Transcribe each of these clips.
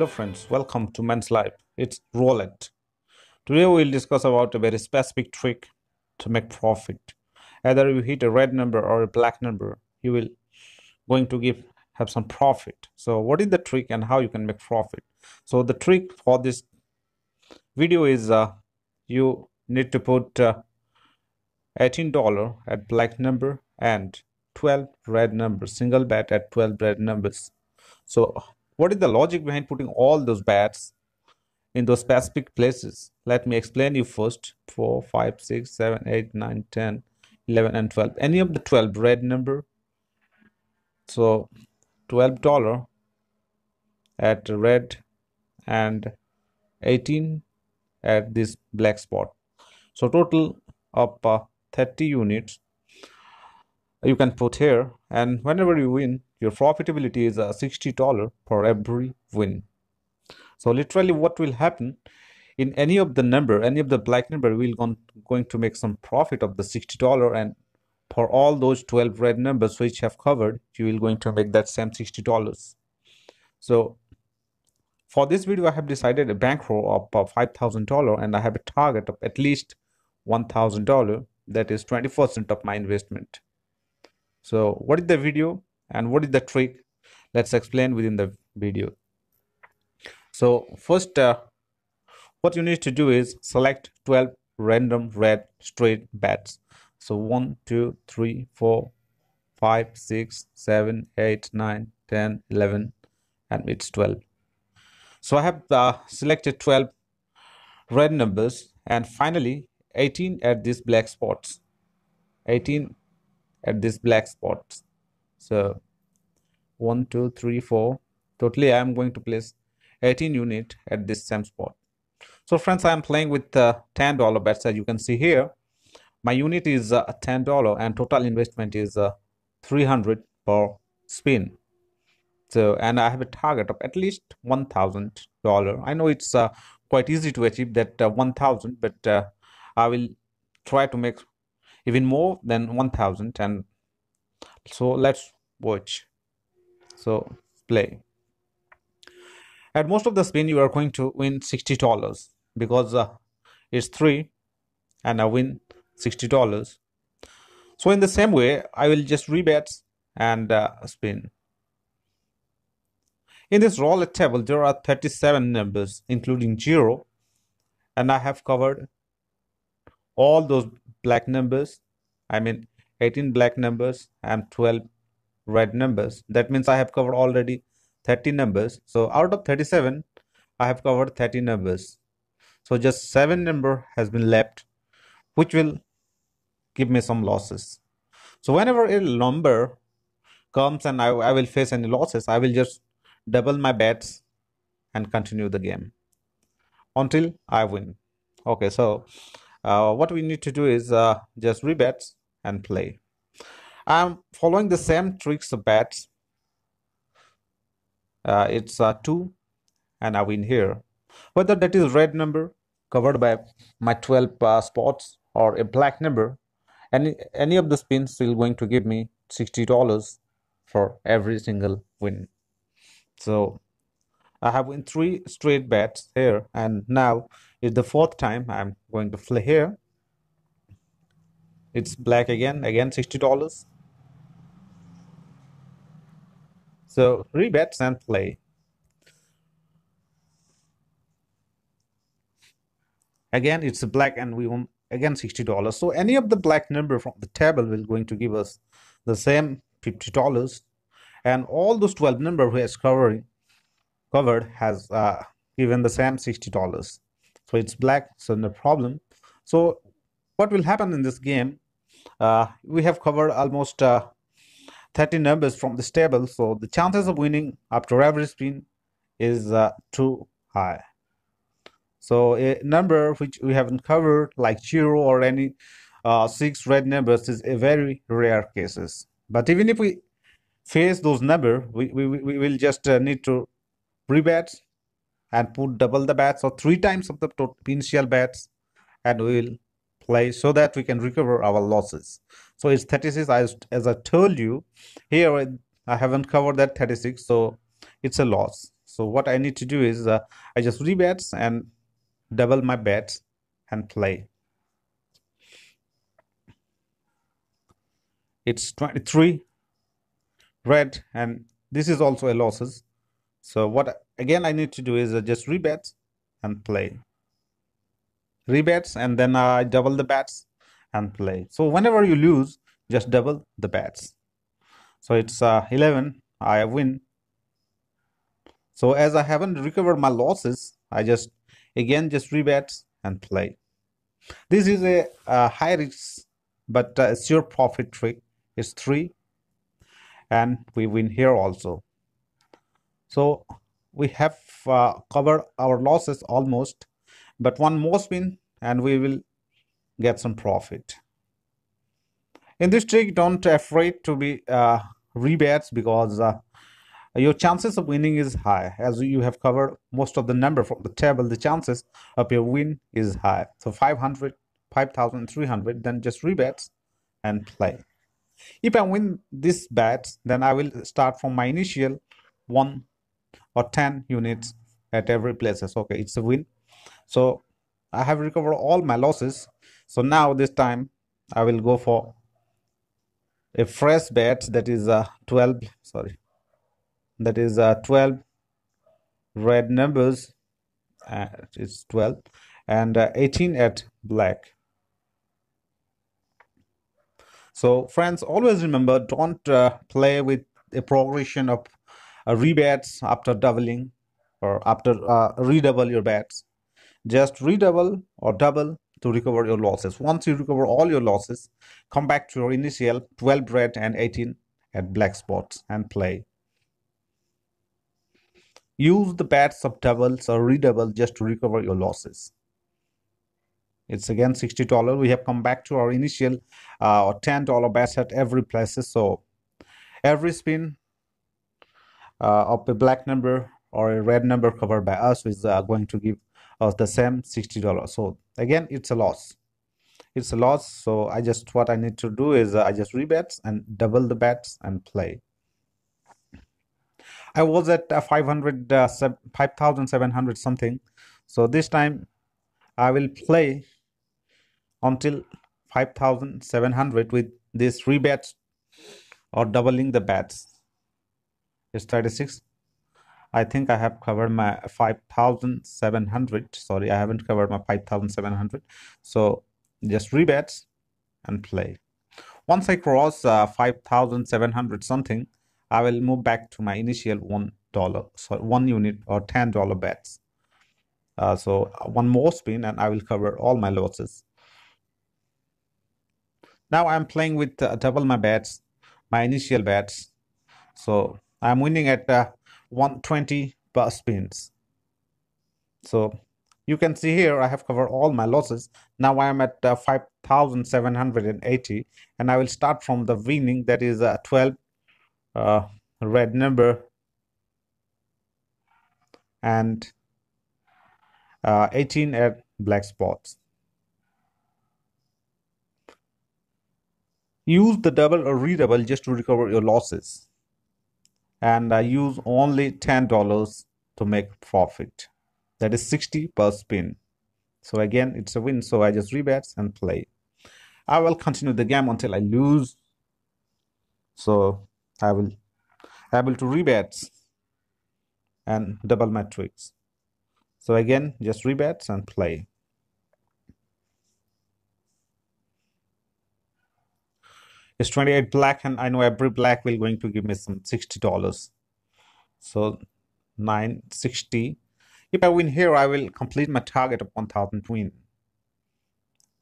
Hello friends, welcome to Men's Life. It's Roulette. Today we'll discuss about a very specific trick to make profit. Either you hit a red number or a black number, you will going to have some profit. So what is the trick and how you can make profit? So the trick for this video is you need to put $18 at black number and 12 red numbers, single bet at 12 red numbers. So what is the logic behind putting all those bets in those specific places? Let me explain you first. 4, 5, 6, 7, 8, 9, 10, 11, and 12. Any of the 12 red number. So $12 at red and 18 at this black spot. So total of 30 units you can put here, and whenever you win, your profitability is $60 for every win. So literally what will happen in any of the number, any of the black number, we're going to make some profit of the $60, and for all those 12 red numbers which have covered, you will going to make that same $60. So for this video, I have decided a bankroll of $5,000, and I have a target of at least $1,000. That is 20% of my investment. So what is the video and what is the trick? Let's explain within the video. So first, what you need to do is select 12 random red straight bets. So 1, 2, 3, 4, 5, 6, 7, 8, 9, 10, 11, and it's 12. So I have selected 12 red numbers, and finally 18 at these black spots. 18 at these black spots. So 1, 2, 3, 4. Totally I am going to place 18 unit at this same spot. So friends, I am playing with $10 bets. As you can see here, my unit is $10 and total investment is 300 per spin. So, and I have a target of at least $1,000. I know it's quite easy to achieve that 1,000, but I will try to make even more than 1,000. And so let's watch. So play. At most of the spin, you are going to win $60 because it's 3 and I win $60. So in the same way, I will just rebet and spin. In this roulette table, there are 37 numbers, including 0, and I have covered all those black numbers. I mean 18 black numbers and 12 red numbers. That means I have covered already 30 numbers. So out of 37, I have covered 30 numbers. So just 7 number has been left, which will give me some losses. So whenever a number comes and I will face any losses, I will just double my bets and continue the game until I win. Okay, so what we need to do is just rebet and play. I'm following the same tricks of bets. It's 2 and I win here. Whether that is red number covered by my 12 spots or a black number, any of the spins will going to give me $60 for every single win. So I have won 3 straight bets here, and now it's the 4th time I'm going to play here. It's black again $60. So rebets and play. Again it's black and we won again $60. So any of the black number from the table will going to give us the same $50, and all those 12 number who has covered has given the same $60. So it's black, so no problem. So what will happen in this game, we have covered almost 30 numbers from this table, so the chances of winning after every spin is too high. So a number which we haven't covered, like 0 or any 6 red numbers, is a very rare cases. But even if we face those numbers, we will just need to rebet and put double the bets or 3 times of the initial bets, and we will play so that we can recover our losses. So it's 36. As I told you, here I haven't covered that 36, so it's a loss. So what I need to do is I just rebets and double my bets and play. It's 23 red, and this is also a losses. So what again I need to do is just rebets and play. Rebets, and then I double the bets and play. So whenever you lose, just double the bets. So it's 11, I win. So as I haven't recovered my losses, I just again just rebets and play. This is a high risk but sure profit trick. It's 3, and we win here also. So we have covered our losses almost, but one more spin and we will get some profit. In this trick, don't afraid to be rebets, because your chances of winning is high. As you have covered most of the number from the table, the chances of your win is high. So 500, 5,300, then just rebets and play. If I win this bet, then I will start from my initial 1 or 10 units at every places. Okay, it's a win. So I have recovered all my losses. So now this time I will go for a fresh bet, that is 12, sorry, that is 12 red numbers, it's 12, and 18 at black. So friends, always remember, don't play with a progression of rebets after doubling or after redouble your bets. Just redouble or double to recover your losses. Once you recover all your losses, come back to your initial 12 red and 18 at black spots and play. Use the bets of doubles or redouble just to recover your losses. It's again $60. We have come back to our initial $10 bets at every places. So every spin of a black number or a red number covered by us is going to give us the same $60. So again, it's a loss. It's a loss. So what I need to do is I just rebets and double the bets and play. I was at 5,700 something. So this time I will play until 5,700 with this rebets or doubling the bets. It's 36. I think I have covered my 5,700. Sorry, I haven't covered my 5,700. So just rebets and play. Once I cross 5,700 something, I will move back to my initial $1, so 1 unit or $10 bets. So one more spin and I will cover all my losses. Now I'm playing with double my bets, my initial bets. So I'm winning at 120 per spins. So you can see here I have covered all my losses. Now I am at 5,780, and I will start from the winning, that is 12 red number and 18 at black spots. Use the double or redouble just to recover your losses, and use only $10 to make profit. That is 60 per spin. So again, it's a win. So I just rebets and play. I will continue the game until I lose. So I will able to rebets and double my tricks. So again, just rebets and play. It's 28 black, and I know every black will going to give me some $60. So 960. If I win here, I will complete my target of 1,000 win.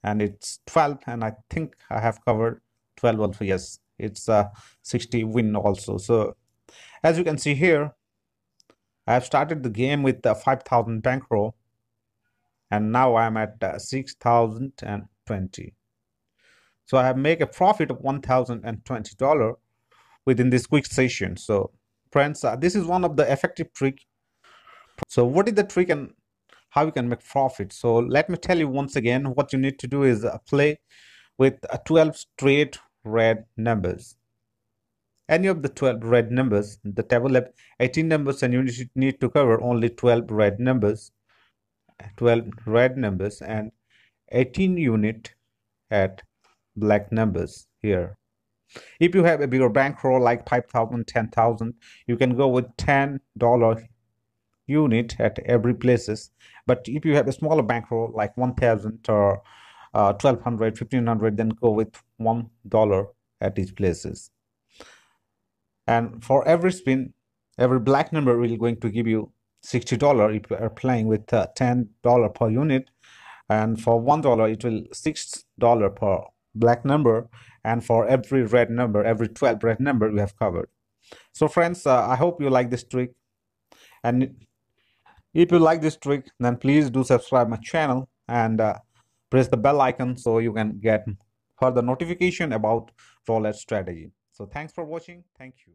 And it's 12, and I think I have covered 12 also. Yes, it's 60 win also. So as you can see here, I have started the game with 5,000 bankroll, and now I'm at 6,020. So I have made a profit of $1,020 within this quick session. So friends, this is one of the effective trick. So what is the trick and how you can make profit? So let me tell you once again, what you need to do is play with 12 straight red numbers. any of the 12 red numbers. The table have 18 numbers and you need to cover only 12 red numbers, and 18 unit at black numbers here. If you have a bigger bankroll like 5,000, 10,000, you can go with $10 unit at every places. But if you have a smaller bankroll like 1,000 or 1,200, 1,500, then go with $1 at each places. And for every spin, every black number will going to give you $60 if you are playing with $10 per unit. And for $1 it will $6 per black number, and for every red number, every 12 red number we have covered. So friends, I hope you like this trick, and if you like this trick, then please do subscribe my channel and press the bell icon so you can get further notification about roulette strategy. So thanks for watching. Thank you.